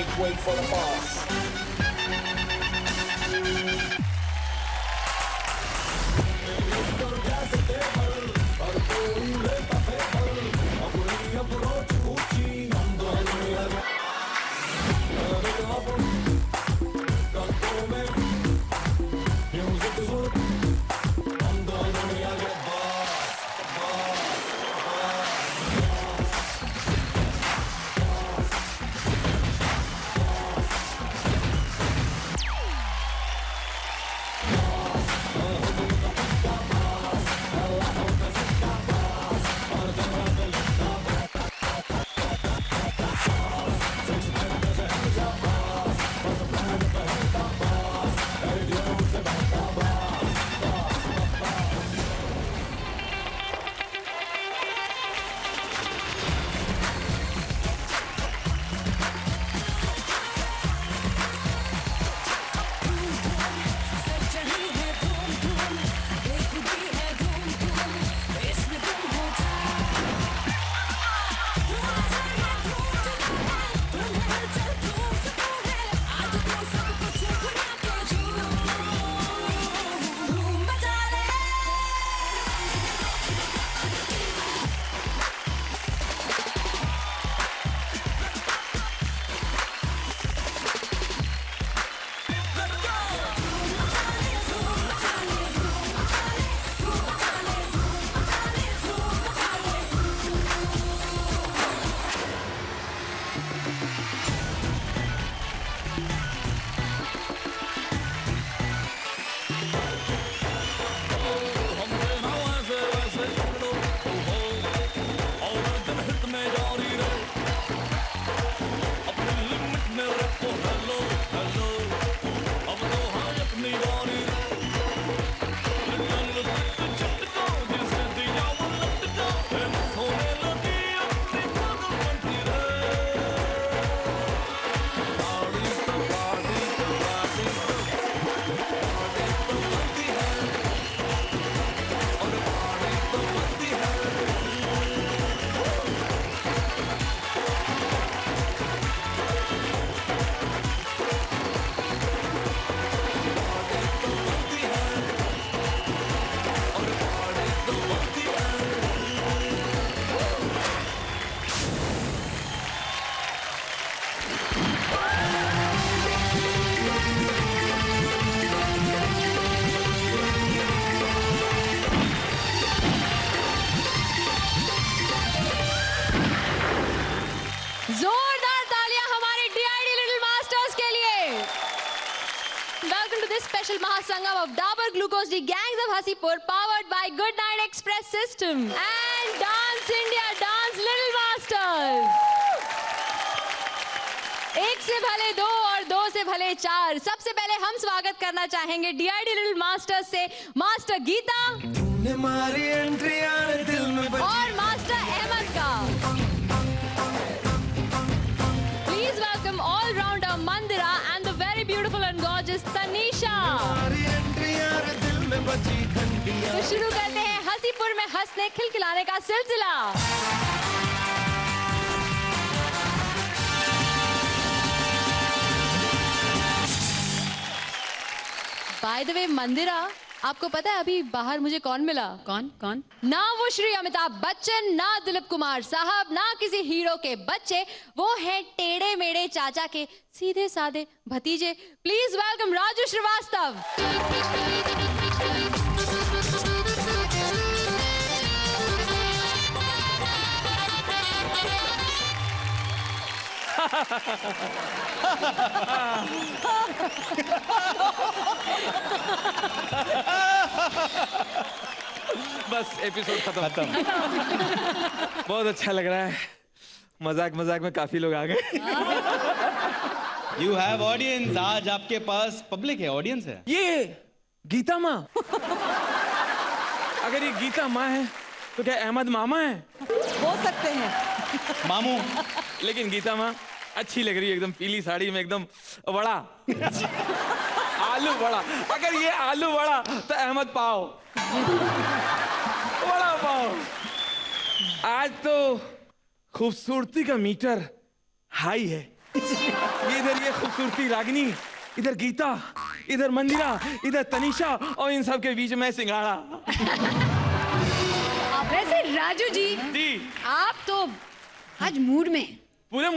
make way for the boss. Special Mahasangam of Dabur Glucose D Gangs of Hasipur, powered by Good Night Express System and Dance India Dance Little Masters. एक से भले दो और दो से भले चार। सबसे पहले हम स्वागत करना चाहेंगे DID Little Masters से मास्टर गीता और मास्टर अहमद का। Please welcome all-rounder Mandira and the very beautiful and gorgeous Tanisha. तो शुरू करते हैं हसीपुर में हंसने खिलखिलाने का सिलसिला। By the way, मंदिरा, आपको पता है अभी बाहर मुझे कौन मिला? कौन? ना वो श्री अमिताभ बच्चन, ना दिलीप कुमार साहब, ना किसी हीरो के बच्चे, वो हैं टेढ़े मेढ़े चाचा के सीधे साधे भतीजे। Please welcome Raju Shrivastava. बस एपिसोड खत्म। बहुत अच्छा लग रहा है। मजाक में काफी लोग आ गए। You have audience। आज आपके पास पब्लिक है, ऑडियंस है। ये गीता माँ। अगर ये गीता माँ है तो क्या अहमद मामा है? हो सकते हैं मामू। लेकिन गीता माँ अच्छी लग रही है, एकदम पीली साड़ी में, एकदम बड़ा आलू बड़ा। अगर ये आलू बड़ा तो अहमद पाव बड़ा पाव। आज तो खूबसूरती का मीटर हाई है। इधर ये खूबसूरती रागिनी, इधर गीता, इधर मंदिरा, इधर तनीषा और इन सब के बीच में सिंघाड़ा। वैसे राजू जी आप तो आज मूड में, पूरे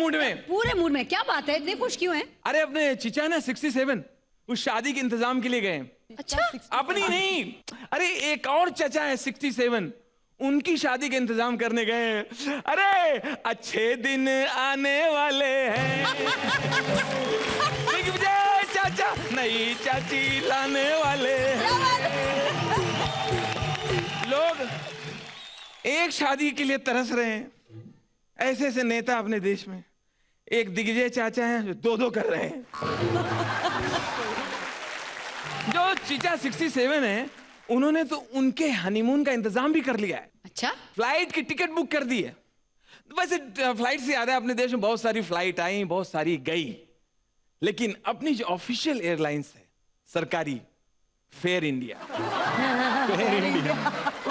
मूड में क्या बात है, इतने खुश क्यों हैं? अरे अपने चिचा ना 67 उस शादी के इंतजाम के लिए गए। अच्छा, अपनी नहीं, अरे एक और चचा है 67, उनकी शादी के इंतजाम करने गए। अरे अच्छे दिन आने वाले हैं, दिग्विजय चाचा नई चाची लाने वाले हैं। लोग एक शादी के लिए तरस रहे हैं। ऐसे ऐसे नेता अपने देश में, एक दिग्विजय चाचा हैं जो दो कर रहे हैं। जो चीचा 67 है, उन्होंने तो उनके हनीमून का इंतजाम भी कर लिया है। अच्छा, फ्लाइट की टिकट बुक कर दी है। वैसे फ्लाइट से याद है, अपने देश में बहुत सारी फ्लाइट आई, बहुत सारी गई, लेकिन अपनी जो ऑफिशियल एयरलाइंस है सरकारी, फेयर इंडिया,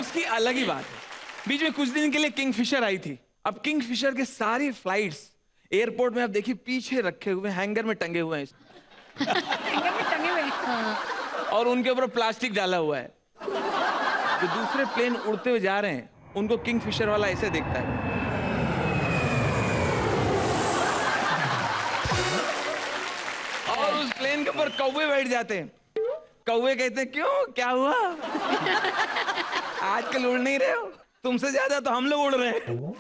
उसकी अलग ही बात है। बीच में कुछ दिन के लिए किंगफिशर आई थी। अब किंगफिशर के सारी फ्लाइट्स एयरपोर्ट में आप देखिए पीछे रखे हुए, हैंगर में टंगे हुए हैं। हैंगर में टंगे हुए हैं। और उनके ऊपर प्लास्टिक डाला हुआ है। जो दूसरे प्लेन उड़ते हुए जा रहे हैं, उनको किंगफिशर वाला ऐसे देखता है। और उस प्लेन के ऊपर कौवे बैठ जाते हैं। कौवे कहते हैं, क्यों, क्या हुआ? आजकल उड़ नहीं रहे हो? तुमसे ज्यादा तो हम लोग उड़ रहे हैं।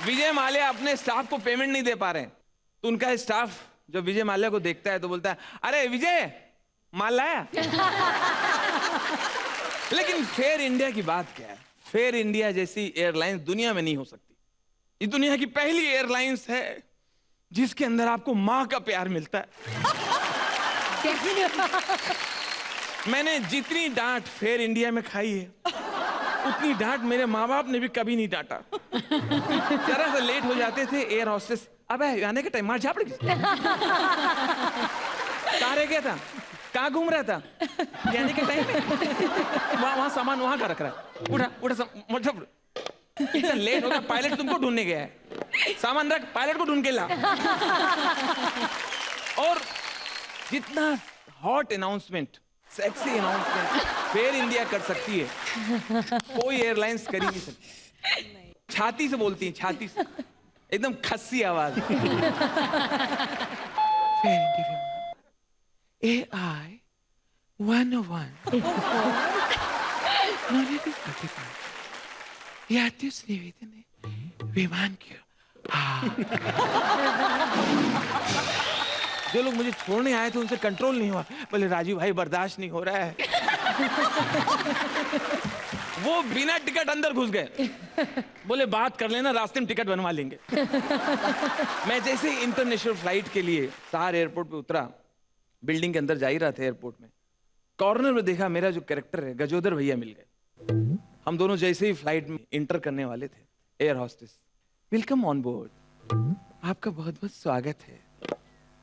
विजय माल्या अपने स्टाफ को पेमेंट नहीं दे पा रहे हैं, तो उनका स्टाफ जब विजय माल्या को देखता है तो बोलता है, अरे विजय, माल लाया? लेकिन फेयर इंडिया की बात क्या है? फेयर इंडिया जैसी एयरलाइंस दुनिया में नहीं हो सकती। ये दुनिया की पहली एयरलाइंस है जिसके अंदर आपको मां का प्यार मिलता है। मैंने जितनी डांट फेयर इंडिया में खाई है, उतनी डांट मेरे माँ बाप ने भी कभी नहीं डांटा। जरा सा लेट हो जाते थे एयर होस्टेस, अबे आने के टाइम मार झापड़ कहाँ रह गया था, कहाँ घूम रहा था, जाने के टाइम वहाँ सामान वहाँ का रख रहा है, उठा उठा मतलब इतना लेट हो गया, पायलट तुमको ढूंढने गया है, सामान रख, पायलट को ढूंढ के ला। और जितना hot announcement, sexy announcement fair India कर सकती है, कोई एयरलाइंस कर ही नहीं सकती। छाती से बोलती है, छाती से, एकदम खस्सी आवाज। फेयर इंडिया AI 101 यात्रियों से निवेदन है, विमान की जो लोग मुझे छोड़ने आए थे उनसे कंट्रोल नहीं हुआ, बोले राजीव भाई बर्दाश्त नहीं हो रहा है। वो बिना टिकट अंदर घुस गए, बोले बात कर लेना, रास्ते में टिकट बनवा लेंगे। मैं जैसे इंटरनेशनल फ्लाइट के लिए सहार एयरपोर्ट पे उतरा, बिल्डिंग के अंदर जा ही रहा था एयरपोर्ट में, कॉर्नर में देखा मेरा जो कैरेक्टर है गजोदर भैया मिल गए। हम दोनों जैसे ही फ्लाइट में इंटर करने वाले थे, air hostess, welcome on board, आपका बहुत बहुत स्वागत है।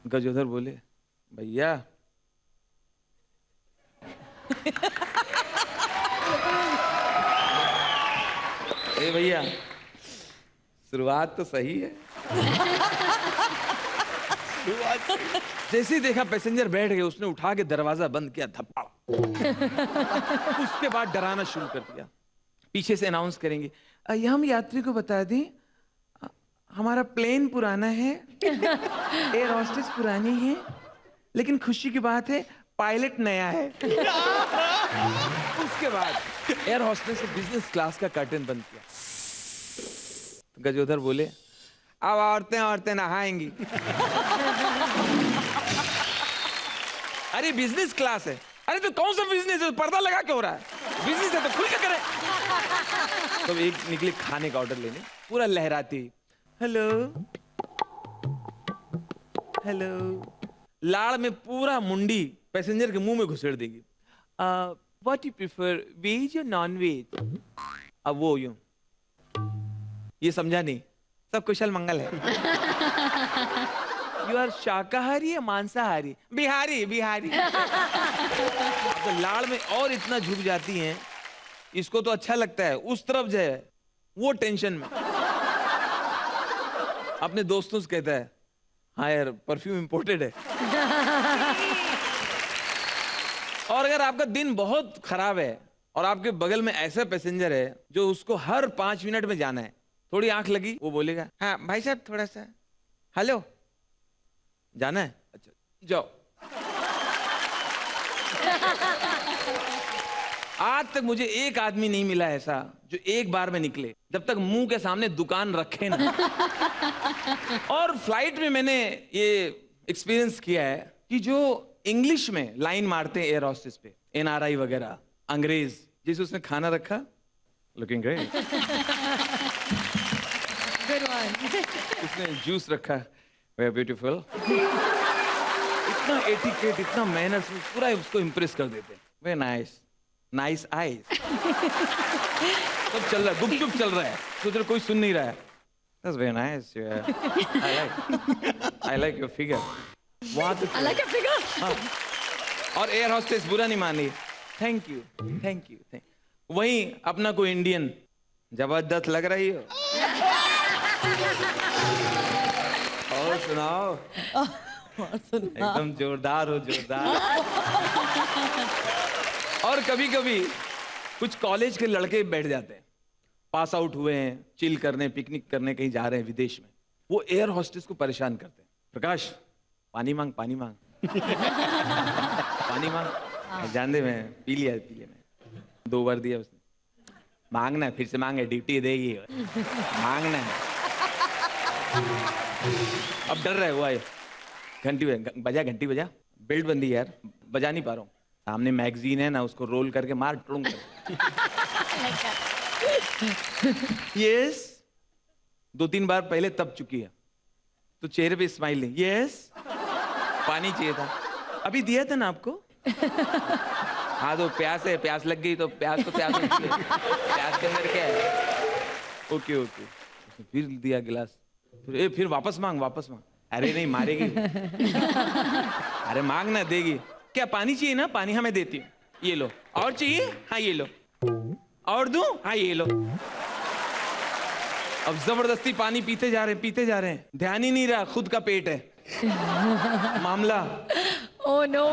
गजोदर बोले, भैया ए भैया शुरुआत तो सही है। जैसे ही देखा पैसेंजर बैठ गए, उसने उठा के दरवाजा बंद किया, धप्पा। उसके बाद डराना शुरू कर दिया, पीछे से अनाउंस करेंगे, हम यात्री को बता दें हमारा प्लेन पुराना है, एयर होस्टेस पुरानी है, लेकिन खुशी की बात है पायलट नया है। उसके बाद एयर होस्टेस ने बिजनेस क्लास का कर्टन बंद किया। तो गजोदर बोले, अब औरतें औरतें नहाएंगी। अरे बिजनेस क्लास है। अरे तो कौन सा बिजनेस है, पर्दा लगा के हो रहा है, बिजनेस है तो खुल के करें। तो एक निकले खाने का ऑर्डर लेने, पूरा लहराती, हेलो हेलो, लाड़ में पूरा मुंडी पैसेंजर के मुंह में घुसेड़ देगी। व्हाट यू प्रिफर, वेज या नॉन वेज? अब वो यूं, ये समझा नहीं, सब कुशल मंगल है। यू आर शाकाहारी या मांसाहारी? बिहारी बिहारी। तो लाड़ में और इतना झुक जाती हैं, इसको तो अच्छा लगता है, उस तरफ जो है वो टेंशन में। अपने दोस्तों से कहता है हाँ यार परफ्यूम इंपोर्टेड है। और अगर आपका दिन बहुत खराब है और आपके बगल में ऐसा पैसेंजर है जो उसको हर 5 मिनट में जाना है, थोड़ी आंख लगी वो बोलेगा हाँ भाई साहब थोड़ा सा, हेलो जाना है, अच्छा जाओ। आज तक मुझे एक आदमी नहीं मिला ऐसा जो एक बार में निकले जब तक मुंह के सामने दुकान रखे ना। और फ्लाइट में मैंने ये एक्सपीरियंस किया है कि जो इंग्लिश में लाइन मारते हैं एयर होस्टेस पे, एनआरआई वगैरह, अंग्रेज, जैसे उसने खाना रखा, लुकिंग ग्रेट, उसने जूस रखा, वेरी ब्यूटीफुल, इतना एटिकेट, इतना मैनर्स, पूरा उसको इंप्रेस कर देते हैं, वेरी नाइस, नाइस आईज। सब चल रहा है, गुपचुप चल रहा है, सोच रहे कोई सुन नहीं रहा है। That's very nice. I like your figure. I like your figure. हाँ। और एयर होस्टेस बुरा नहीं मान रही, thank you, thank you, thank. वहीं अपना कोई इंडियन, जबरदस्त लग रही हो, और सुनाओ, एकदम जोरदार हो, जोरदार। और कभी कभी कुछ कॉलेज के लड़के बैठ जाते हैं, पास आउट हुए हैं, चिल करने, पिकनिक करने कहीं जा रहे हैं विदेश में, वो एयर होस्टेस को परेशान करते हैं, प्रकाश पानी मांग, पानी मांग, पानी मांग, जान दे मैं पी लिया, पी लिया मैं, 2 बार दिया उसने, मांगना फिर से मांगे, ड्यूटी देगी, मांगना है। अब डर रहा है वो, आए घंटी बजा, घंटी बजा, बेल्ट बंदी यार, बजा नहीं पा रहा हूँ, सामने मैगजीन है ना, उसको रोल करके मार टुड़ूंग कर। यस 2-3 बार पहले तब चुकी है, तो चेहरे पे स्माइल नहीं, यस पानी चाहिए था, अभी दिया था ना आपको। हाँ तो प्यास है, प्यास लग गई तो प्यास तो प्यास होती है, प्यास के अंदर क्या है, ओके ओके, फिर दिया गिलास, फिर वापस मांग, वापस मांग, अरे नहीं मारेगी, अरे मांग ना, देगी, क्या पानी चाहिए ना, पानी, हाँ मैं देती हूँ, ये लो, और चाहिए, हाँ ये लो, और दूं, हाँ ये लो। अब जबरदस्ती पानी पीते जा रहे हैं, ध्यान ही नहीं रहा खुद का पेट है मामला। Oh no.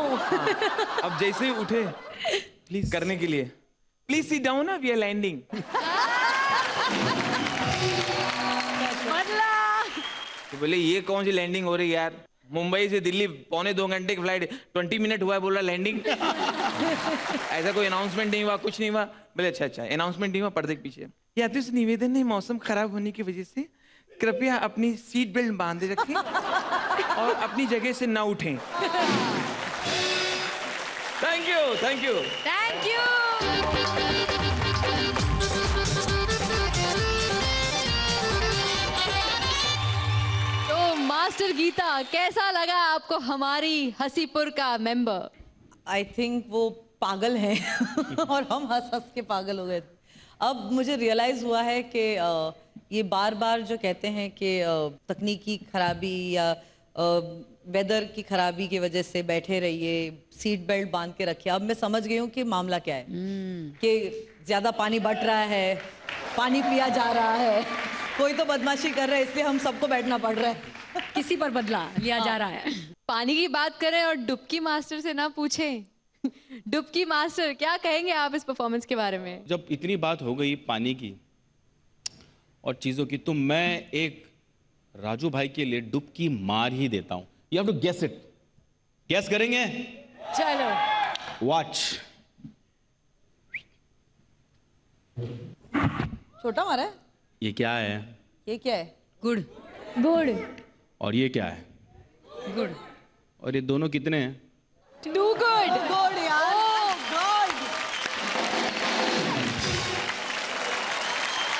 अब जैसे ही उठे प्लीज करने के लिए, please sit down, we are landing. तो बोले ये कौन सी लैंडिंग हो रही है यार, मुंबई से दिल्ली 1.25 घंटे की फ्लाइट, 20 मिनट हुआ है, बोल रहा लैंडिंग। ऐसा कोई अनाउंसमेंट नहीं हुआ, कुछ नहीं हुआ। बोले अच्छा अच्छा, अनाउंसमेंट नहीं हुआ, पर्दे के पीछे। यात्रियों से निवेदन है, मौसम खराब होने की वजह से कृपया अपनी सीट बेल्ट बांधे रखें और अपनी जगह से ना उठें। Thank you, thank you, thank you. तो मास्टर गीता, कैसा लगा आपको हमारी हसीपुर का मेंबर? आई थिंक वो पागल हैं और हम हंस हंस के पागल हो गए थे। अब मुझे रियलाइज हुआ है कि ये बार बार जो कहते हैं कि तकनीकी खराबी या वेदर की खराबी की वजह से बैठे रहिए, सीट बेल्ट बांध के रखिए। अब मैं समझ गई हूँ कि मामला क्या है, कि ज्यादा पानी बट रहा है, पानी पिया जा रहा है, कोई तो बदमाशी कर रहा है, इसलिए हम सबको बैठना पड़ रहा है। किसी पर बदला लिया जा रहा है। पानी की बात करें और डुबकी मास्टर से ना पूछें। डुबकी मास्टर, क्या कहेंगे आप इस परफॉर्मेंस के बारे में? जब इतनी बात हो गई पानी की और चीजों की, तो मैं एक राजू भाई के लिए डुबकी मार ही देता हूं। You have to guess it. Guess करेंगे? चलो वॉच। छोटा मारा है। ये क्या है? ये क्या है? गुड़। गुड़। और ये क्या है? गुड़। और ये दोनों कितने हैं? Two good. गुड यार, गुड।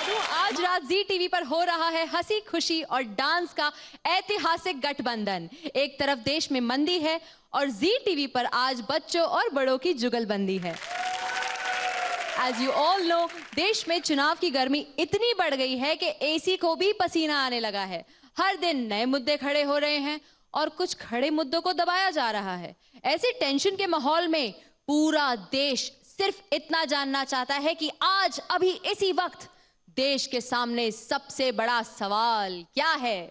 तो आज रात जी टीवी पर हो रहा है हंसी खुशी और डांस का ऐतिहासिक गठबंधन। एक तरफ देश में मंदी है और जी टीवी पर आज बच्चों और बड़ों की जुगलबंदी है। As you all know, देश में चुनाव की गर्मी इतनी बढ़ गई है कि एसी को भी पसीना आने लगा है। हर दिन नए मुद्दे खड़े हो रहे हैं और कुछ खड़े मुद्दों को दबाया जा रहा है। ऐसे टेंशन के माहौल में पूरा देश सिर्फ इतना जानना चाहता है कि आज अभी इसी वक्त देश के सामने सबसे बड़ा सवाल क्या है।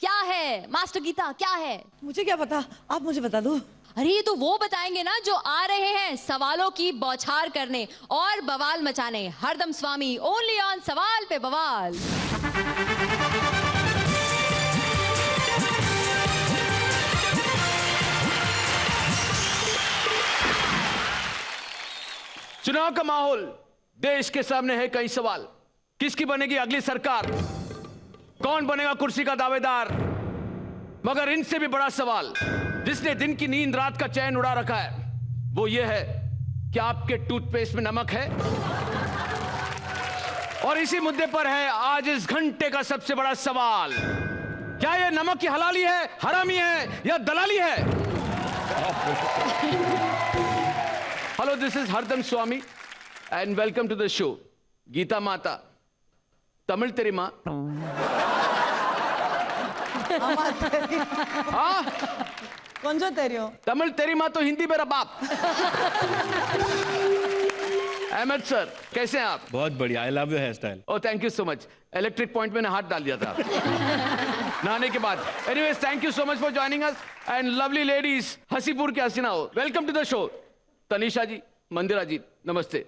क्या है मास्टर गीता, क्या है? मुझे क्या पता, आप मुझे बता दो। अरे ये तो वो बताएंगे ना जो आ रहे हैं सवालों की बौछार करने और बवाल मचाने। हरदम स्वामी, ओनली ऑन सवाल पे बवाल। चुनाव का माहौल, देश के सामने है कई सवाल। किसकी बनेगी अगली सरकार, कौन बनेगा कुर्सी का दावेदार, मगर इनसे भी बड़ा सवाल जिसने दिन की नींद रात का चैन उड़ा रखा है वो ये है कि आपके टूथपेस्ट में नमक है। और इसी मुद्दे पर है आज इस घंटे का सबसे बड़ा सवाल, क्या ये नमक की हलाली है, हरामी है या दलाली है? Hello, this is Hardam Swami and welcome to the show. Geeta माता, तमिल तेरी माँ। हाँ, कौन जो तेरी हो? तमिल तेरी माँ तो हिंदी मेरा बाप। अहमद सर, कैसे हैं आप? बहुत बढ़िया, I love your hair style. Oh thank you so much. Electric point में हाथ डाल दिया था नहाने के बाद। Anyways, thank you so much for joining us and lovely ladies, Hasipur की हसीना हो, welcome to the show. Tanisha ji, Mandira ji, नमस्ते।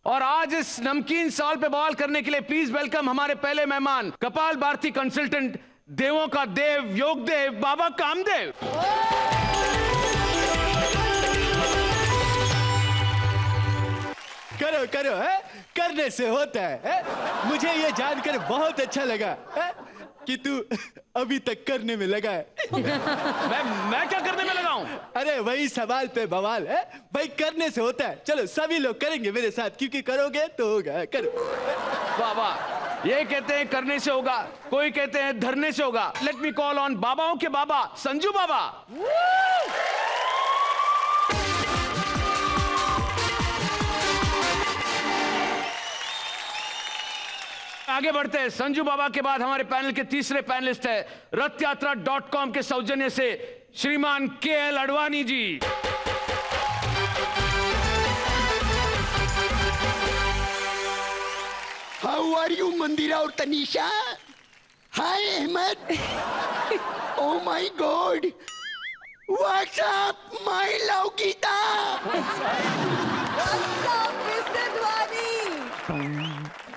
और आज इस नमकीन सवाल पे बवाल करने के लिए प्लीज वेलकम हमारे पहले मेहमान, कपाल भारती कंसल्टेंट, देवों का देव, योग देव, बाबा कामदेव। करो करो है, करने से होता है? मुझे ये जानकर बहुत अच्छा लगा है कि तू अभी तक करने में लगा है। मैं क्या करने में लगा हूं? अरे वही सवाल पे बवाल है भाई, करने से होता है। चलो सभी लोग करेंगे मेरे साथ, क्योंकि करोगे तो होगा। करो। वाह वाह, ये कहते हैं करने से होगा, कोई कहते हैं धरने से होगा। लेट मी कॉल ऑन बाबाओं के बाबा, संजू बाबा। आगे बढ़ते हैं। संजू बाबा के बाद हमारे पैनल के तीसरे पैनलिस्ट है रथयात्रा.com के सौजन्य से श्रीमान KL Advani ji. How are you Mandira और Tanisha? Hi Ahmed. Oh my god, what's up my love Geeta?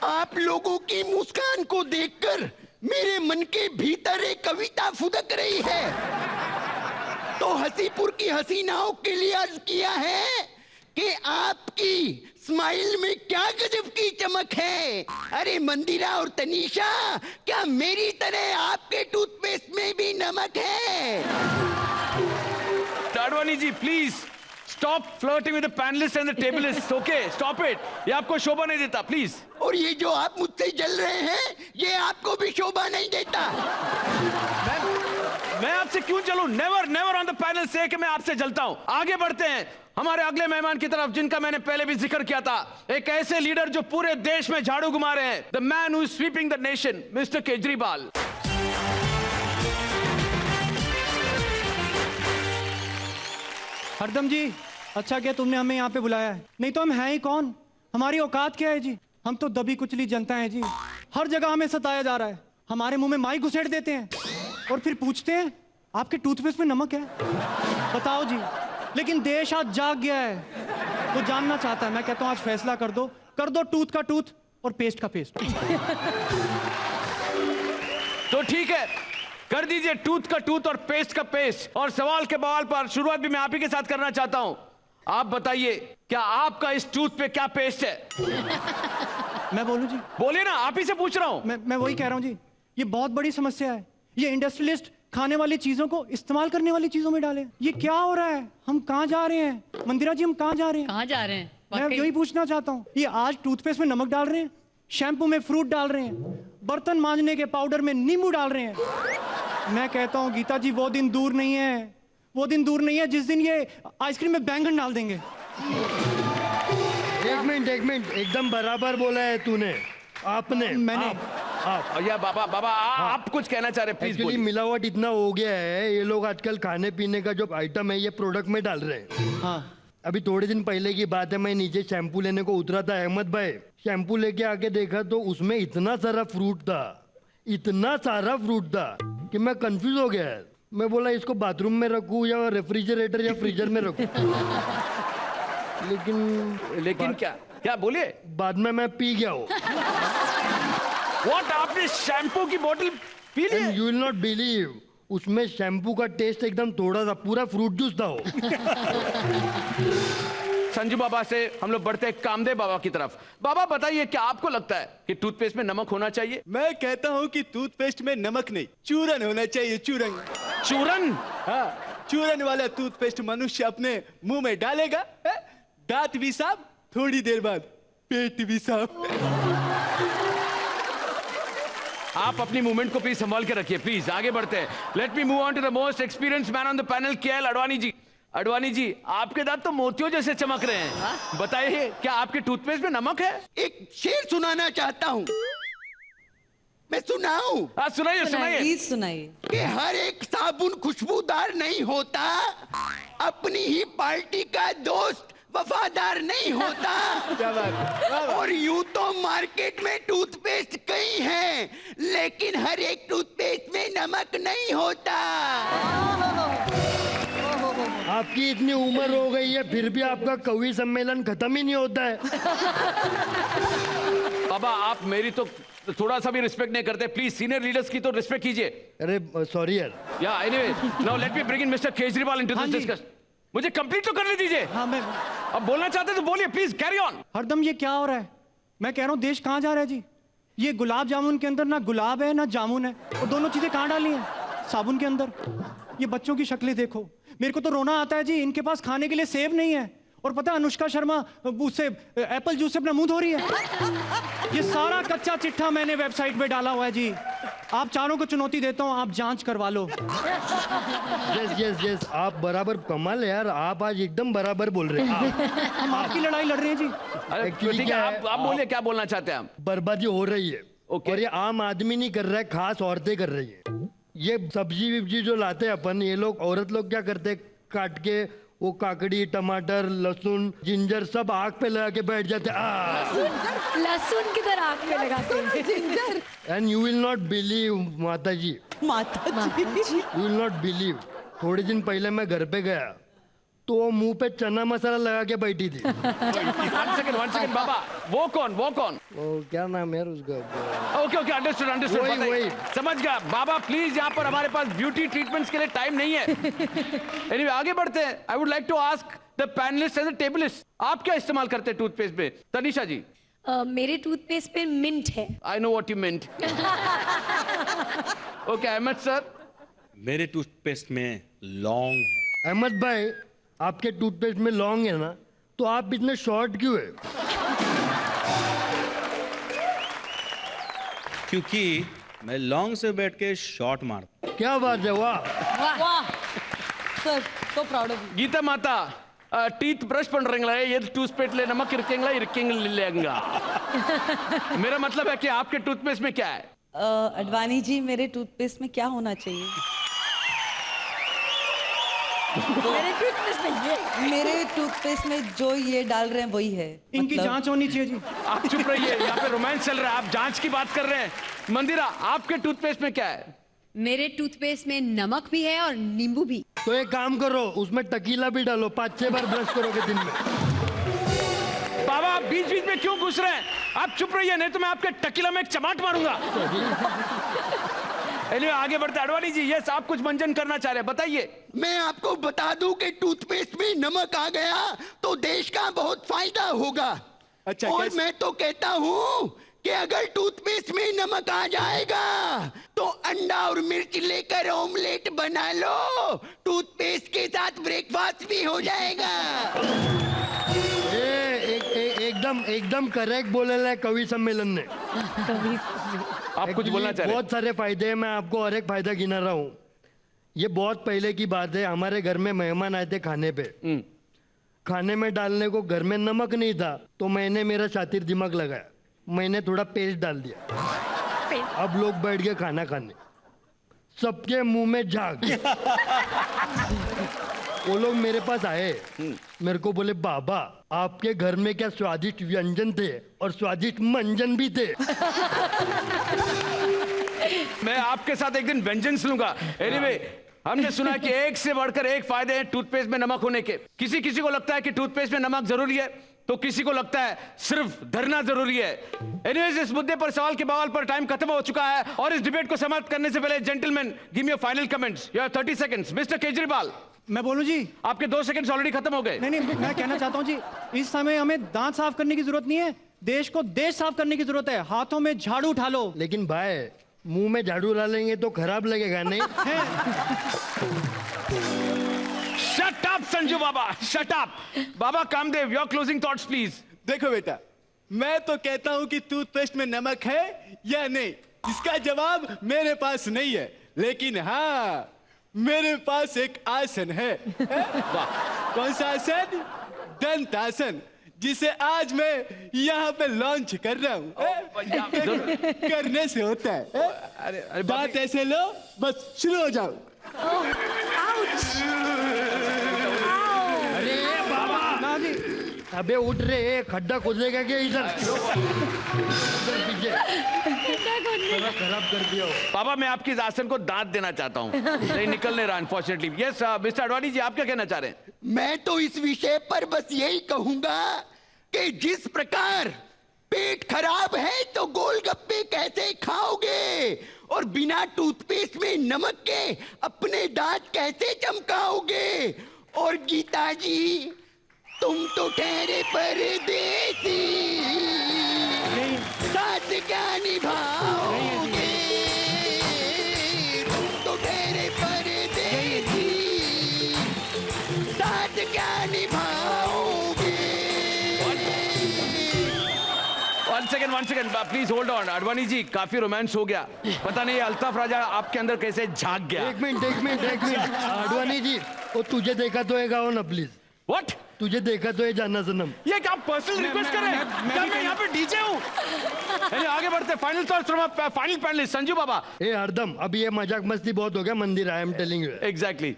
आप लोगों की मुस्कान को देखकर मेरे मन के भीतर एक कविता फुदक रही है, तो हसीपुर की हसीनाओं के लिए अर्ज किया है कि आपकी स्माइल में क्या गजब की चमक है। अरे मंदिरा और तनीषा, क्या मेरी तरह आपके टूथपेस्ट में भी नमक है? Advani ji please stop flirting with the panelist and the tablist. Okay, stop it, ये आपको शोभा नहीं देता, प्लीज। और ये जो आप मुझसे जल रहे हैं, ये आपको भी शोभा नहीं देता। मैं आपसे क्यों जलूं? Never never on the panel से कि मैं आपसे जलता हूं। आगे बढ़ते हैं हमारे अगले मेहमान की तरफ, जिनका मैंने पहले भी जिक्र किया था। एक ऐसे लीडर जो पूरे देश में झाड़ू घुमा रहे हैं, the man who is sweeping the nation, mister Kejriwal. हरदम जी, अच्छा क्या तुमने हमें यहाँ पे बुलाया है, नहीं तो हम हैं ही कौन, हमारी औकात क्या है जी? हम तो दबी कुचली जनता है जी। हर जगह हमें सताया जा रहा है, हमारे मुंह में माई घुसेड़ देते हैं और फिर पूछते हैं आपके टूथपेस्ट में नमक है। बताओ जी, लेकिन देश आज जाग गया है, वो जानना चाहता है। मैं कहता हूँ आज फैसला कर दो टूथ का टूथ और पेस्ट का पेस्ट। तो ठीक है, कर दीजिए टूथ का टूथ और पेस्ट का पेस्ट। और सवाल के बवाल पर शुरुआत भी मैं आप ही के साथ करना चाहता हूं। आप बताइए, क्या आपका इस टूथ पे क्या पेस्ट है? मैं बोलूं जी? बोलिए ना, आप ही से पूछ रहा हूं। मैं वही कह रहा हूं जी, ये बहुत बड़ी समस्या है। ये इंडस्ट्रियलिस्ट खाने वाली चीजों को इस्तेमाल करने वाली चीजों में डाले। ये क्या हो रहा है? हम कहाँ जा रहे हैं? मंदिरा जी, हम कहाँ जा रहे हैं? कहाँ जा रहे हैं? मैं यही पूछना चाहता हूँ। ये आज टूथपेस्ट में नमक डाल रहे हैं, शैम्पू में फ्रूट डाल रहे हैं, बर्तन मांजने के पाउडर में नींबू डाल रहे हैं। मैं कहता हूँ गीता जी, वो दिन दूर नहीं है, वो दिन दूर नहीं है जिस दिन ये आइसक्रीम में बैंगन डाल देंगे। एक मिनट, एकदम बराबर बोला है तूने, आपने। मैंने आप या बाबा आप कुछ कहना चाह रहे हैं, प्लीज एक्चुअली बोलिए। मिलावट इतना हो गया है, ये लोग आजकल खाने पीने का जो आइटम है ये प्रोडक्ट में डाल रहे हैं। हाँ, अभी थोड़े दिन पहले की बात है, मैं नीचे शैम्पू लेने को उतरा था अहमद भाई। शैम्पू लेके आके देखा तो उसमें इतना सारा फ्रूट था, इतना सारा फ्रूट था कि मैं कंफ्यूज हो गया है। मैं बोला इसको बाथरूम में रखूं या रेफ्रिजरेटर या फ्रीजर में रखूं। लेकिन क्या क्या बोलिए? बाद में मैं पी गया हूँ। व्हाट, आपने शैम्पू की बोतल पी ली? यू विल नॉट बिलीव, उसमें शैम्पू का टेस्ट एकदम थोड़ा सा, पूरा फ्रूट जूस था वो। संजू बाबा से हम लोग बढ़ते हैं कामदेव बाबा की तरफ। बाबा बताइए, क्या आपको लगता है कि टूथपेस्ट में नमक होना चाहिए? मैं कहता हूँ कि टूथपेस्ट में नमक नहीं, चूरन होना चाहिए, चूरन। चूरन? हाँ, चूरन वाला टूथपेस्ट मनुष्य अपने मुंह में डालेगा, दांत भी साफ, थोड़ी देर बाद पेट भी साफ। आप अपनी मूवमेंट को प्लीज संभाल के रखिए, प्लीज आगे बढ़ते हैं। Let me move on to the most experience man on the panel, KL Advani ji. Advani ji, आपके दांत तो मोतियों जैसे चमक रहे हैं, बताइए क्या आपके टूथपेस्ट में नमक है? एक शेर सुनाना चाहता हूँ, मैं सुनाऊं? हाँ सुनाइए सुनाइए। प्लीज सुनाइए। कि हर एक साबुन खुशबूदार नहीं होता, अपनी ही पार्टी का दोस्त वफादार नहीं होता। क्या बात है, वाह, वाह। और यूं तो मार्केट में टूथपेस्ट कई हैं, लेकिन हर एक टूथपेस्ट में नमक नहीं होता। आपकी इतनी उम्र हो गई है, फिर भी आपका कवि सम्मेलन खत्म ही नहीं होता है। बाबा आप मेरी तो थोड़ा सा भी रिस्पेक्ट नहीं करते, प्लीज सीनियर लीडर्स की तो रिस्पेक्ट कीजिए। अरे सॉरी यार। या anyway, now let me bring in mister Kejriwal into हाँ दिस जी। डिस्कशन। मुझे कंप्लीट तो करने दीजिए। हाँ मैं अब बोलना चाहते तो बोलिए, प्लीज कैरी ऑन। हरदम ये क्या हो रहा है? मैं कह रहा हूँ देश कहाँ जा रहा है जी? ये गुलाब जामुन के अंदर ना गुलाब है ना जामुन है, और दोनों चीजें कहाँ डाली हैं? साबुन के अंदर। ये बच्चों की शक्लें देखो, मेरे को तो रोना आता है जी। इनके पास खाने के लिए सेब नहीं है, और पता है अनुष्का शर्मा उससे एप्पल जूस से अपना मुंह धो रही है। ये सारा कच्चा चिट्ठा मैंने वेबसाइट पे डाला हुआ है जी। आप चारों को चुनौती देता हूँ, आप जांच करवा लो। यस यस यस, आप बराबर कमाल है यार, आप आज एकदम बराबर बोल रहे हैं। हम आपकी लड़ाई लड़ रहे हैं जी। अरे Actually ठीक है, क्या है, आप बोलिए क्या बोलना चाहते हैं आप? बर्बादी हो रही है। Okay. और ये आम आदमी नहीं कर रहा है, खास औरतें कर रही है। ये सब्जी विब्जी जो लाते हैं अपन, ये लोग औरत लोग क्या करते हैं, काट के वो काकड़ी, टमाटर, लहसुन, जिंजर सब आग पे लगा के बैठ जाते हैं। लहसुन किधर आग पे लगाते हैं? And you will not believe माता जी, माता जी। यू विल नॉट बिलीव, थोड़े दिन पहले मैं घर पे गया तो वो मुंह पे चना मसाला लगा के बैठी थी। वन सेकंड बाबा, वो कौन? वो क्या नाम है यार उसका? ओके ओके, अंडरस्टूड अंडरस्टूड, वही, वही। समझ गया। बाबा प्लीज, यहाँ पर हमारे पास ब्यूटी ट्रीटमेंट्स के लिए टाइम नहीं है। एनीवे आगे बढ़ते हैं। I would like to ask the panelist and the tablist, आप क्या इस्तेमाल करते हैं टूथपेस्ट में? तनिषा जी। मेरे टूथपेस्ट पे मिंट है। I know what you meant. Okay Ahmad sir. मेरे टूथपेस्ट में लौंग है। अहमद भाई, आपके टूथपेस्ट में लौंग है ना, तो आप इतने शॉर्ट क्यों है? क्योंकि मैं लॉन्ग से बैठ के शॉट मारता। क्या बात है, वाह। वाह sir, so proud of you. Geeta माता, टीथ ब्रश பண்றீங்களா? ये टूथपेस्ट ले नमक इरकेंगा। मेरा मतलब है कि आपके टूथपेस्ट में क्या है? अडवाणी जी, मेरे टूथपेस्ट में क्या होना चाहिए? मेरे टूथपेस्ट में जो ये डाल रहे हैं वही है। इनकी जांच होनी चाहिए जी। आप चुप रहिए, यहाँ पे रोमांस चल रहा है, आप जांच की बात कर रहे हैं। मंदिरा, आपके टूथपेस्ट में क्या है? मेरे टूथपेस्ट में नमक भी है और नींबू भी। तो एक काम करो, उसमें टकीला भी डालो, 5-6 बार ब्रश करोगे दिन में। बाबा आप बीच बीच में क्यों घुस रहे हैं? आप चुप रहिए, नहीं तो मैं आपके टकीला में एक चमाट मारूंगा। Anyway, आगे बढ़ते। अडवाणी जी, यस आप कुछ मंजन करना चाह रहे हैं, बताइए। मैं आपको बता दूं कि टूथपेस्ट में नमक आ गया तो देश का बहुत फायदा होगा। अच्छा, और कैसे? मैं तो कहता हूं कि अगर टूथपेस्ट में नमक आ जाएगा तो अंडा और मिर्च लेकर ऑमलेट बना लो, टूथपेस्ट के साथ ब्रेकफास्ट भी हो जाएगा। एकदम करेक्ट बोलेला है कवि सम्मेलन ने। आप कुछ बोलना चाह रहे हैं? बहुत सारे फायदे हैं, मैं आपको और एक फायदा गिना रहा हूँ। ये बहुत पहले की बात है, हमारे घर में मेहमान आए थे खाने पे। खाने में डालने को घर में नमक नहीं था, तो मैंने मेरा शातिर दिमाग लगाया, मैंने थोड़ा पेस्ट डाल दिया। अब लोग बैठ गए खाना खाने, सबके मुंह में झाग। वो लोग मेरे पास आए, मेरे को बोले बाबा आपके घर में क्या स्वादिष्ट व्यंजन थे और स्वादिष्ट मंजन भी थे। मैं आपके साथ एक दिन वेंजेंस लूंगा। एनीवे, हमने सुना कि एक से बढ़कर एक फायदे हैं टूथपेस्ट में नमक होने के। किसी किसी को लगता है कि टूथपेस्ट में नमक जरूरी है, तो किसी को लगता है सिर्फ धरना जरूरी है। एनीवेज, इस मुद्दे पर सवाल के बवाल पर टाइम खत्म हो चुका है और इस डिबेट को समाप्त करने से पहले gentleman, give me your final comments. You have 30 seconds. Mister Kejriwal, मैं बोलूं जी? आपके 2 सेकंड्स ऑलरेडी खत्म हो गए। नहीं, मैं कहना चाहता हूं जी, इस समय हमें दांत साफ करने की जरूरत नहीं है, देश को देश साफ करने की जरूरत है। हाथों में झाड़ू उठा लो। लेकिन भाई, मुंह में झाड़ू डालेंगे तो खराब लगेगा नहीं? Shut up Sanju Baba, shut up. Baba Kamdev, your closing thoughts please. देखो बेटा, मैं तो कहता हूं कि टूथपेस्ट में नमक है या नहीं, इसका जवाब मेरे पास नहीं है। लेकिन हाँ, मेरे पास एक आसन है। कौन सा आसन? दंत आसन, जिसे आज मैं यहाँ पे लॉन्च कर रहा हूँ। करने से होता है। अरे दांत ऐसे लो, बस शुरू हो जाओ। अरे बाबा, अबे उठ रे, खड्डा खोदेगा क्या इधर? पीछे खराब कर दिया हो। बाबा, मैं आपकी इस आसन को दांत देना चाहता हूँ, नहीं निकल नहीं रहा unfortunately. Yes mister Advani ji, आप क्या कहना चाह रहे हैं? मैं तो इस विषय पर बस यही कहूंगा कि जिस प्रकार पेट खराब है तो गोलगप्पे कैसे खाओगे, और बिना टूथपेस्ट में नमक के अपने दांत कैसे चमकाओगे। और गीता जी, तुम तो ठहरे परदेसी, साथ क्या निभाओगे। तुम तो ठहरे परदेसी, साथ क्या निभाओगे। One second please hold on. Advani ji, काफी रोमांस हो गया। पता नहीं अल्ताफ राजा आपके अंदर कैसे झाग गया। एक मिनट अडवाणी जी, वो तुझे देखा तो है, गाओ ना प्लीज। व्हाट? तुझे देखा तो है जाना सनम। ये क्या पर्सनल रिक्वेस्ट कर रहे हैं? क्या मैं यहाँ पे डीजे हूँ? आगे बढ़ते। Final thoughts from final panelist Sanju Baba. ए हरदम, अभी ये मजाक मस्ती बहुत हो गया मंदिर, I am telling you. Exactly.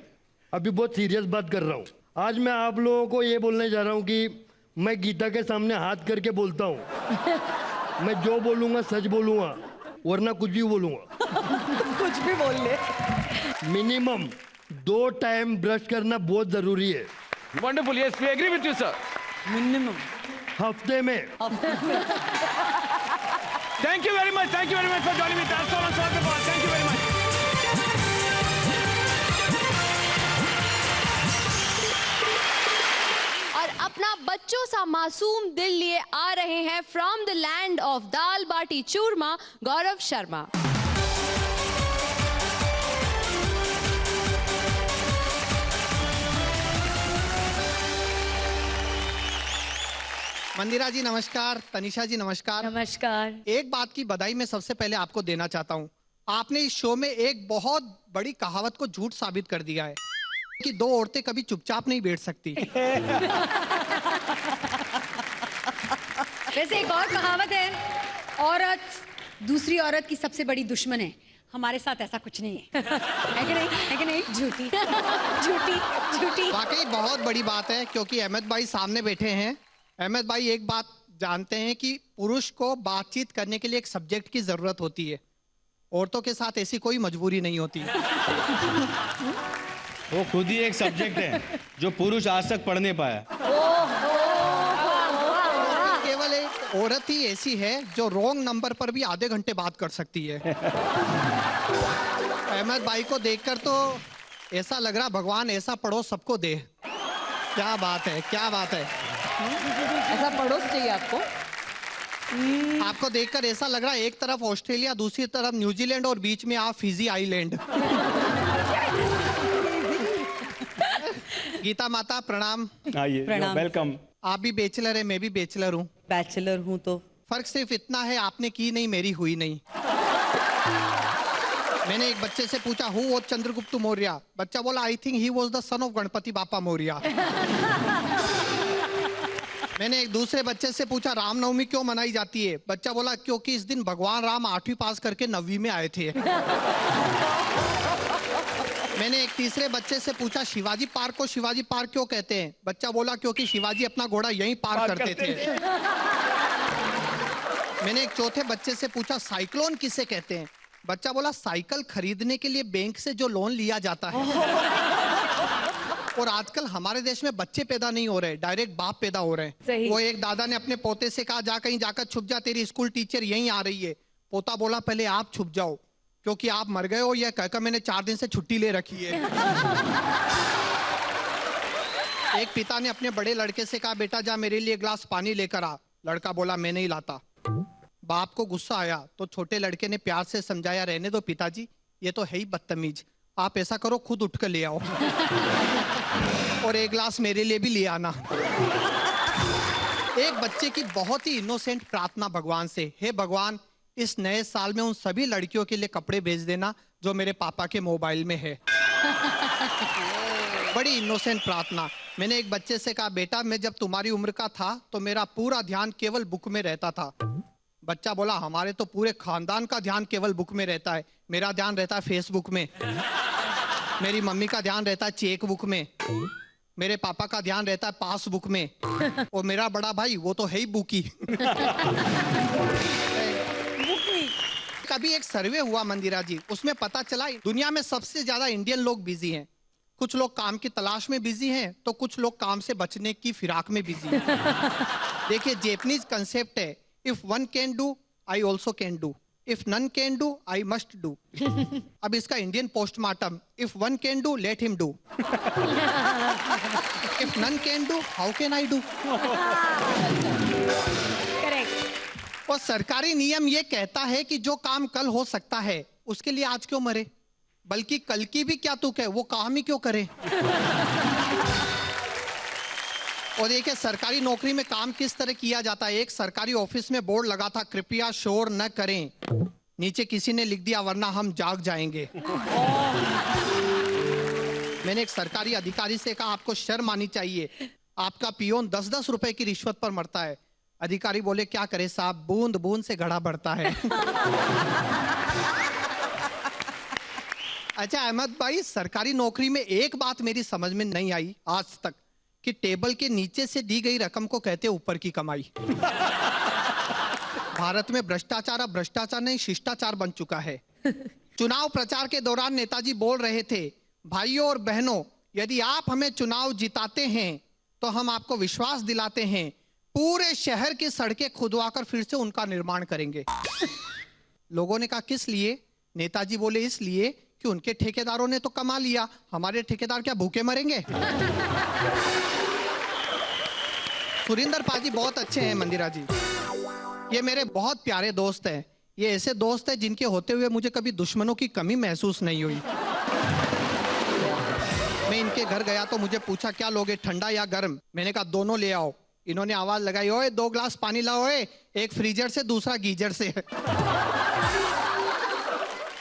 अभी बहुत सीरियस बात कर रहा हूँ। आज मैं आप लोगों को ये बोलने जा रहा हूँ कि मैं गीता के सामने हाथ करके बोलता हूँ, मैं जो बोलूंगा सच बोलूंगा, वरना कुछ भी बोलूंगा। कुछ भी बोल ले। मिनिमम 2 टाइम ब्रश करना बहुत जरूरी है। Wonderful, yes we agree with you sir. Minimum हफ्ते में। Thank you very much for joining me. Thank you very much. और अपना बच्चों सा मासूम दिल लिए आ रहे हैं फ्रॉम द लैंड ऑफ दाल बाटी चूरमा, गौरव शर्मा। मंदिरा जी नमस्कार, तनिषा जी नमस्कार। नमस्कार। एक बात की बधाई मैं सबसे पहले आपको देना चाहता हूँ। आपने इस शो में एक बहुत बड़ी कहावत को झूठ साबित कर दिया है कि 2 औरतें कभी चुपचाप नहीं बैठ सकती। वैसे एक और कहावत है, औरत दूसरी औरत की सबसे बड़ी दुश्मन है। हमारे साथ ऐसा कुछ नहीं है। है कि नहीं? है कि नहीं? झूठी झूठी झूठी। वाकई बहुत बड़ी बात है, क्योंकि अहमद भाई सामने बैठे हैं। अहमद भाई एक बात जानते हैं कि पुरुष को बातचीत करने के लिए एक सब्जेक्ट की जरूरत होती है, औरतों के साथ ऐसी कोई मजबूरी नहीं होती। वो खुद ही एक सब्जेक्ट है जो पुरुष आज तक पढ़ नहीं पाया। केवल एक औरत ही ऐसी है जो रॉन्ग नंबर पर भी आधे घंटे बात कर सकती है। अहमद भाई को देखकर तो ऐसा लग रहा भगवान ऐसा पड़ोस सबको दे। क्या बात है, क्या बात है। ऐसा पड़ोस चाहिए आपको। आपको देखकर ऐसा लग रहा है एक तरफ ऑस्ट्रेलिया, दूसरी तरफ न्यूजीलैंड और बीच में आप फिजी आइलैंड। गीता माता प्रणाम। आइए, प्रणाम। वेलकम। आप भी बैचलर है, मैं भी बैचलर हूँ। बैचलर हूँ तो फर्क सिर्फ इतना है, आपने की नहीं, मेरी हुई नहीं। मैंने एक बच्चे से पूछा हु वॉज चंद्रगुप्त मौर्य। बच्चा बोला I think he was the son of Ganpati बापा मौर्य। मैंने एक दूसरे बच्चे से पूछा रामनवमी क्यों मनाई जाती है। बच्चा बोला क्योंकि इस दिन भगवान राम 8वीं पास करके 9वीं में आए थे। मैंने एक तीसरे बच्चे से पूछा शिवाजी पार्क को शिवाजी पार्क क्यों कहते हैं। बच्चा बोला क्योंकि शिवाजी अपना घोड़ा यहीं पार करते थे। मैंने एक चौथे बच्चे से पूछा साइक्लोन किसे कहते हैं। बच्चा बोला साइकिल खरीदने के लिए बैंक से जो लोन लिया जाता है। और आजकल हमारे देश में बच्चे पैदा नहीं हो रहे, डायरेक्ट बाप पैदा हो रहे हैं। सही। वो एक दादा ने अपने पोते से कहा जा कहीं जाकर छुप जा, तेरी स्कूल टीचर यहीं आ रही है। पोता बोला पहले आप छुप जाओ क्योंकि आप मर गए हो, यह कहकर मैंने 4 दिन से छुट्टी ले रखी है। एक पिता ने अपने बड़े लड़के से कहा बेटा जा मेरे लिए ग्लास पानी लेकर आ। लड़का बोला मैं नहीं लाता। बाप को गुस्सा आया तो छोटे लड़के ने प्यार से समझाया रहने दो पिताजी, ये तो है ही बदतमीज, आप ऐसा करो खुद उठ कर ले आओ और एक ग्लास मेरे लिए भी ले आना। एक बच्चे की बहुत ही इनोसेंट प्रार्थना भगवान से, हे भगवान इस नए साल में उन सभी लड़कियों के लिए कपड़े भेज देना जो मेरे पापा के मोबाइल में है। बड़ी इनोसेंट प्रार्थना। मैंने एक बच्चे से कहा बेटा मैं जब तुम्हारी उम्र का था तो मेरा पूरा ध्यान केवल बुक में रहता था। बच्चा बोला हमारे तो पूरे खानदान का ध्यान केवल बुक में रहता है, मेरा ध्यान रहता है फेसबुक में, मेरी मम्मी का ध्यान रहता है चेक बुक में, मेरे पापा का ध्यान रहता है पासबुक में, और मेरा बड़ा भाई वो तो है ही बुकी। कभी एक सर्वे हुआ मंदिरा जी, उसमें पता चला दुनिया में सबसे ज्यादा इंडियन लोग बिजी हैं। कुछ लोग काम की तलाश में बिजी हैं तो कुछ लोग काम से बचने की फिराक में बिजी हैं। देखिए जेपनीज कंसेप्ट है, if one can do I also can do, if none can do I must do. अब इसका Indian postmortem, if one can do let him do, if none can do how can I do. Correct. और सरकारी नियम ये कहता है कि जो काम कल हो सकता है उसके लिए आज क्यों मरे, बल्कि कल की भी क्या तुक है, वो काम ही क्यों करे। और देखिए सरकारी नौकरी में काम किस तरह किया जाता है। एक सरकारी ऑफिस में बोर्ड लगा था कृपया शोर न करें, नीचे किसी ने लिख दिया वरना हम जाग जाएंगे। मैंने एक सरकारी अधिकारी से कहा आपको शर्म आनी चाहिए, आपका पियोन 10-10 रुपए की रिश्वत पर मरता है। अधिकारी बोले क्या करे साहब, बूंद बूंद से घड़ा बढ़ता है। अच्छा अहमद भाई, सरकारी नौकरी में एक बात मेरी समझ में नहीं आई आज तक कि टेबल के नीचे से दी गई रकम को कहते ऊपर की कमाई। भारत में भ्रष्टाचार अब भ्रष्टाचार नहीं शिष्टाचार बन चुका है। चुनाव प्रचार के दौरान नेताजी बोल रहे थे भाइयों और बहनों यदि आप हमें चुनाव जिताते हैं तो हम आपको विश्वास दिलाते हैं पूरे शहर की सड़कें खुदवाकर फिर से उनका निर्माण करेंगे। लोगों ने कहा किस लिए? नेताजी बोले इसलिए कि उनके ठेकेदारों ने तो कमा लिया, हमारे ठेकेदार क्या भूखे मरेंगे। सुरिंदर पाजी बहुत अच्छे हैं मंदिरा जी, ये मेरे बहुत प्यारे दोस्त हैं। ये ऐसे दोस्त हैं जिनके होते हुए मुझे कभी दुश्मनों की कमी महसूस नहीं हुई। मैं इनके घर गया तो मुझे पूछा क्या लोगे, ठंडा या गर्म? मैंने कहा दोनों ले आओ। इन्होंने आवाज लगाई ओए 2 ग्लास पानी लाओ, ओए एक फ्रीजर से दूसरा गीजर से।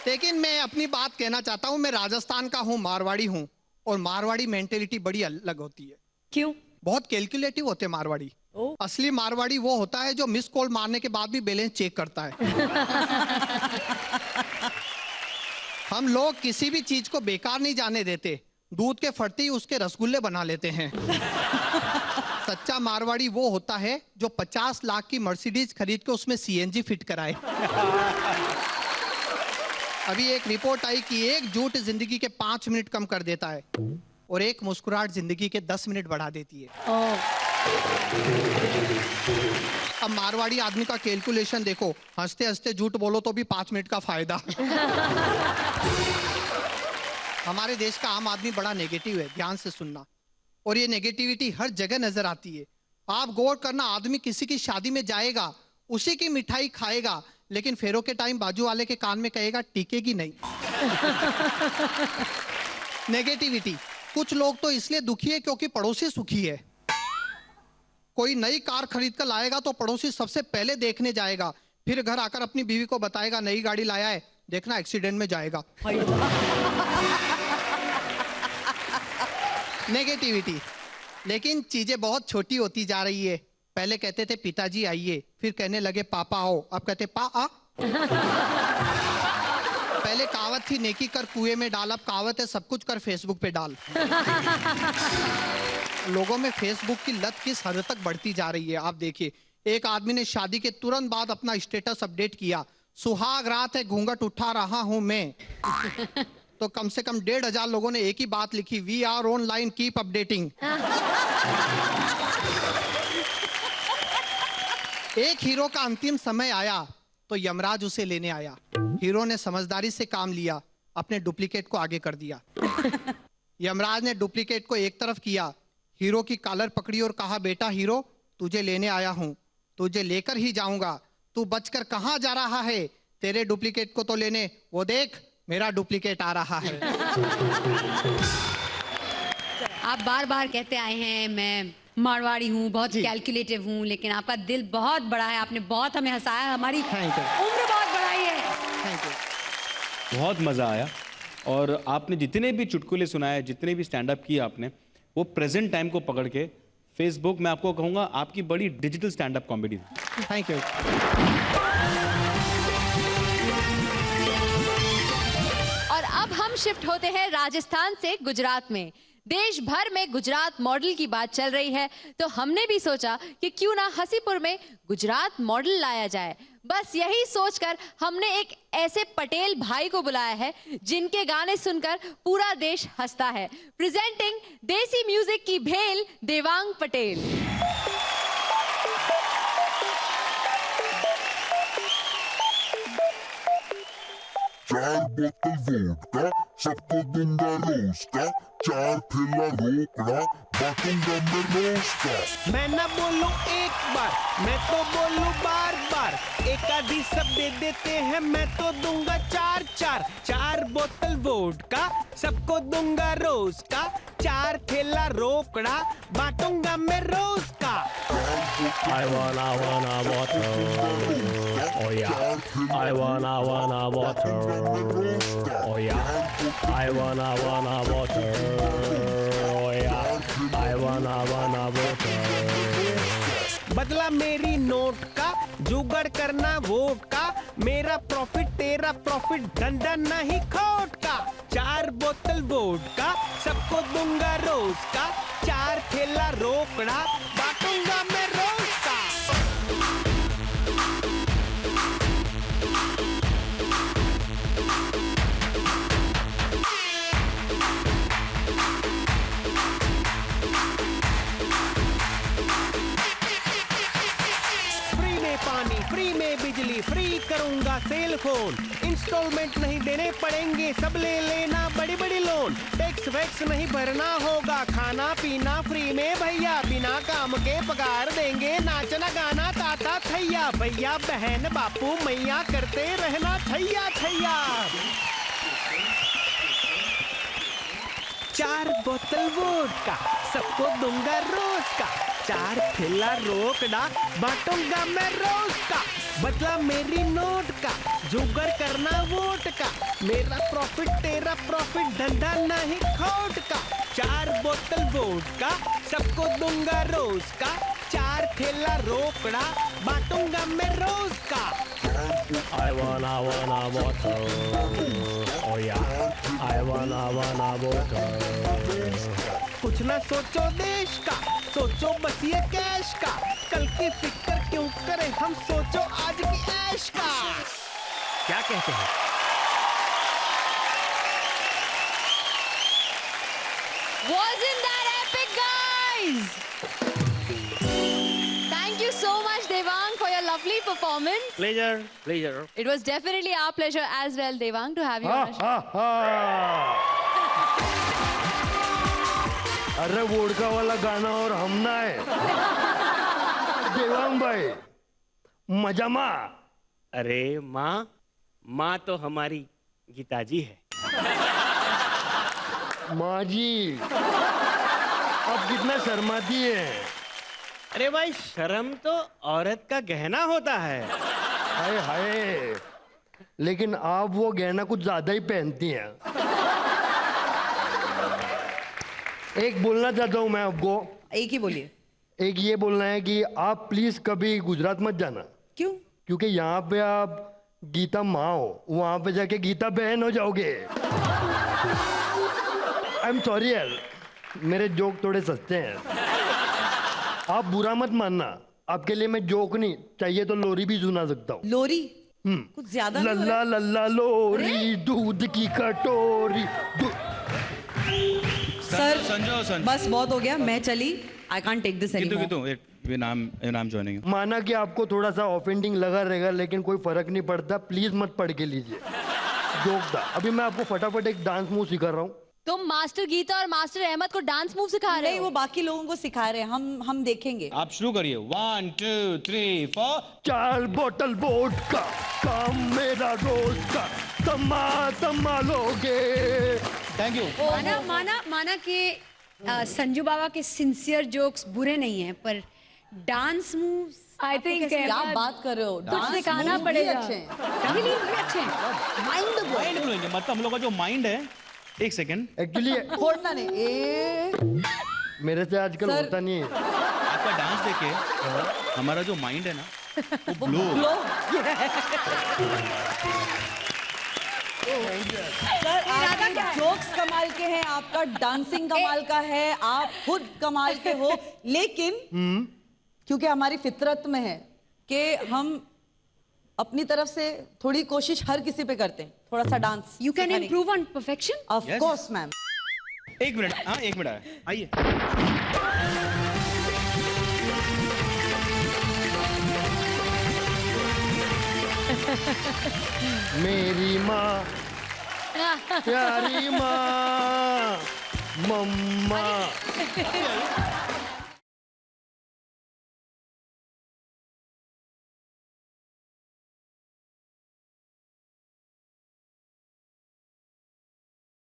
लेकिन मैं अपनी बात कहना चाहता हूं, मैं राजस्थान का हूं, मारवाड़ी हूं, और मारवाड़ी मेंटेलिटी बड़ी अलग होती है। क्यों? बहुत कैलकुलेटिव होते हैं मारवाड़ी। असली मारवाड़ी वो होता है जो मिस कॉल मारने के बाद भी बैलेंस चेक करता है। हम लोग किसी भी चीज को बेकार नहीं जाने देते, दूध के फटते ही उसके रसगुल्ले बना लेते हैं। सच्चा मारवाड़ी वो होता है जो 50 लाख की मर्सिडीज खरीद के उसमें सीएनजी फिट कराए। अभी एक रिपोर्ट आई कि एक झूठ जिंदगी के 5 मिनट कम कर देता है और एक मुस्कुराहट जिंदगी के 10 मिनट बढ़ा देती है। अब मारवाड़ी आदमी का कैलकुलेशन देखो, हंसते हंसते झूठ बोलो तो भी 5 मिनट का फायदा। हमारे देश का आम आदमी बड़ा नेगेटिव है, ध्यान से सुनना, और ये नेगेटिविटी हर जगह नजर आती है। आप गौर करना, आदमी किसी की शादी में जाएगा, उसी की मिठाई खाएगा, लेकिन फेरों के टाइम बाजू वाले के कान में कहेगा टिकेगी नहीं। नेगेटिविटी। कुछ लोग तो इसलिए दुखी है क्योंकि पड़ोसी सुखी है। कोई नई कार खरीद कर लाएगा तो पड़ोसी सबसे पहले देखने जाएगा, फिर घर आकर अपनी बीवी को बताएगा नई गाड़ी लाया है, देखना एक्सीडेंट में जाएगा। नेगेटिविटी। लेकिन चीजें बहुत छोटी होती जा रही है। पहले कहते थे पिताजी आइए, फिर कहने लगे पापा आओ, अब कहते पा आ। पहले कहावत थी नेकी कर कुएं में डाल, अब कहावत है सब कुछ कर फेसबुक पे डाल। लोगों में फेसबुक की लत किस हद तक बढ़ती जा रही है आप देखिए। एक आदमी ने शादी के तुरंत बाद अपना स्टेटस अपडेट किया सुहाग रात है घूंघट उठा रहा हूं मैं। तो कम से कम 1,500 लोगों ने एक ही बात लिखी, we are online keep updating. एक हीरो का अंतिम समय आया तो यमराज उसे लेने आया। हीरो ने समझदारी से काम लिया, अपने डुप्लीकेट को आगे कर दिया। यमराज ने डुप्लीकेट को एक तरफ किया, हीरो की कॉलर पकड़ी और कहा, बेटा हीरो, तुझे लेने आया हूं, तुझे लेकर ही जाऊंगा। तू बचकर कहां जा रहा है? तेरे डुप्लीकेट को तो लेने, वो देख मेरा डुप्लीकेट आ रहा है। आप बार बार कहते आए हैं मैं मारवाड़ी हूँ, बहुत कैलकुलेटिव हूँ, लेकिन आपका दिल बहुत बड़ा है। आपने बहुत हमें हंसाया, हमारी उम्र बहुत बढ़ाई है। Thank you. बहुत मज़ा आया। और आपने जितने भी चुटकुले सुनाए, जितने भी स्टैंड अप किए आपने, वो प्रेजेंट टाइम को पकड़ के फेसबुक, मैं आपको कहूँगा आपकी बड़ी डिजिटल स्टैंड अप कॉमेडी थी। Thank you. और अब हम शिफ्ट होते हैं राजस्थान से गुजरात में। देश भर में गुजरात मॉडल की बात चल रही है, तो हमने भी सोचा कि क्यों ना हसीपुर में गुजरात मॉडल लाया जाए। बस यही सोचकर हमने एक ऐसे पटेल भाई को बुलाया है जिनके गाने सुनकर पूरा देश हंसता है। प्रेजेंटिंग देसी म्यूजिक की भेल, देवांग पटेल। चार बोतल वोडका, सबको दूंगा रोज का, 4 थैला रोकड़ा, बांटूंगा मैं रोज का। मैं ना बोलूं एक बार, मैं तो बोलूं बार बार, एक आधी सब दे देते हैं, मैं तो दूंगा 4-4। 4 बोतल वोडका, सबको दूंगा रोज का, 4 थैला रोकड़ा, बांटूंगा मैं रोज का। I wanna water, oh yeah. I wanna water, oh yeah. I wanna water, oh yeah. I wanna water. बदला मेरी नोट का, जुगाड़ करना वोट का, मेरा प्रॉफिट तेरा प्रॉफिट, धंधा नहीं खोट का। 4 बोतल वोडका, सबको दूंगा रोज का, 4 थैला रोकड़ा, बांटूंगा मैं रोज का। फ्री में पानी, फ्री में बिजली, फ्री करूंगा सेल फोन, इंस्टॉलमेंट नहीं देने पड़ेंगे, सब ले लेना बड़ी बड़ी लोन, टैक्स वैक्स नहीं भरना होगा, खाना पीना फ्री में भैया, बिना काम के पगार देंगे, नाचना गाना ताता थैया, भैया बहन बापू मैया करते रहना थैया थैया। 4 बोतल वोडका, सबको दूंगा रोज का, 4 थैला रोकड़ा, बांटूंगा मैं रोज का। बदला मेरी नोट का, जुगाड़ करना वोट का, मेरा प्रॉफिट तेरा प्रॉफिट, धंधा नहीं खोट का। 4 बोतल वोडका, सबको दूंगा रोज का, 4 थैला रोकड़ा, बांटूंगा मैं रोज का। I wanna water, oh yeah. I wanna water. कुछ ना सोचो देश का, सोचो बस ये कैश का, कल की फिक्र क्यों करें हम, सोचो आज की ऐश का। क्या कहते हैं? Wasn't that epic, guys? Thank you so much, Devang, for your lovely performance. Pleasure, pleasure. It was definitely our pleasure as well, Devang, to have you on our show. अरे वोडका वाला गाना और हम ना है। देवांग भाई, मजा माँ। अरे माँ, माँ तो हमारी गीताजी है। माँ जी, आप कितना शर्माती है। अरे भाई, शर्म तो औरत का गहना होता है। हाय हाय, लेकिन आप वो गहना कुछ ज्यादा ही पहनती हैं। एक बोलना चाहता हूँ मैं आपको। एक ही बोलिए। एक ये बोलना है कि आप प्लीज कभी गुजरात मत जाना। क्यों? क्योंकि यहाँ पे आप गीता माँ हो, वहां पे जाके गीता बहन हो जाओगे। आई एम सॉरी यार, मेरे जोक थोड़े सस्ते हैं, आप बुरा मत मानना। आपके लिए मैं जोक नहीं चाहिए तो लोरी भी सुना सकता हूँ। लोरी? कुछ ज्यादा नहीं हो रहा लल्ला लल्ला लोरी दूध की कटोरी सर संजो बस बहुत हो गया, मैं चली। I can't take this anymore. नाम ज्वाइनिंग माना कि आपको थोड़ा सा ऑफेंडिंग लगा रहेगा, लेकिन कोई फर्क नहीं पड़ता। प्लीज मत पढ़ के लीजिए, जोक था। अभी मैं आपको फटाफट एक डांस मूव सिखा रहा हूँ। तुम मास्टर गीता और मास्टर अहमद को डांस मूव सिखा रहे नहीं, हो? वो बाकी लोगों को सिखा रहे हैं, हम देखेंगे। आप शुरू करिए। 1 2 3 4। 4 बोतल वोडका, काम मेरा रोज का, तमा तमा लोगे। Thank you. माना कि संजू बाबा के सिंसियर जोक्स बुरे नहीं हैं, पर डांस मूव्स आई थिंक क्या बात कर रहे हो? कुछ सिखाना पड़ेगा। अच्छे हैं, अच्छे हैं। माइंड ब्लोइंग मतलब हम लोग का जो माइंड है। एक सेकंड, एक्चुअली छोड़ना नहीं। मेरे से आजकल सर। होता नहीं है। आपका डांस देखे हमारा जो माइंड है ना वो ब्लो। सर आपके जोक्स कमाल के हैं, आपका डांसिंग कमाल का है, आप खुद कमाल के हो, लेकिन क्योंकि हमारी फितरत में है कि हम अपनी तरफ से थोड़ी कोशिश हर किसी पे करते हैं, थोड़ा सा dance. You can improve on perfection. Of course ma'am. एक मिनट, हाँ 1 मिनट आइए। मेरी माँ, प्यारी माँ, मम्मा।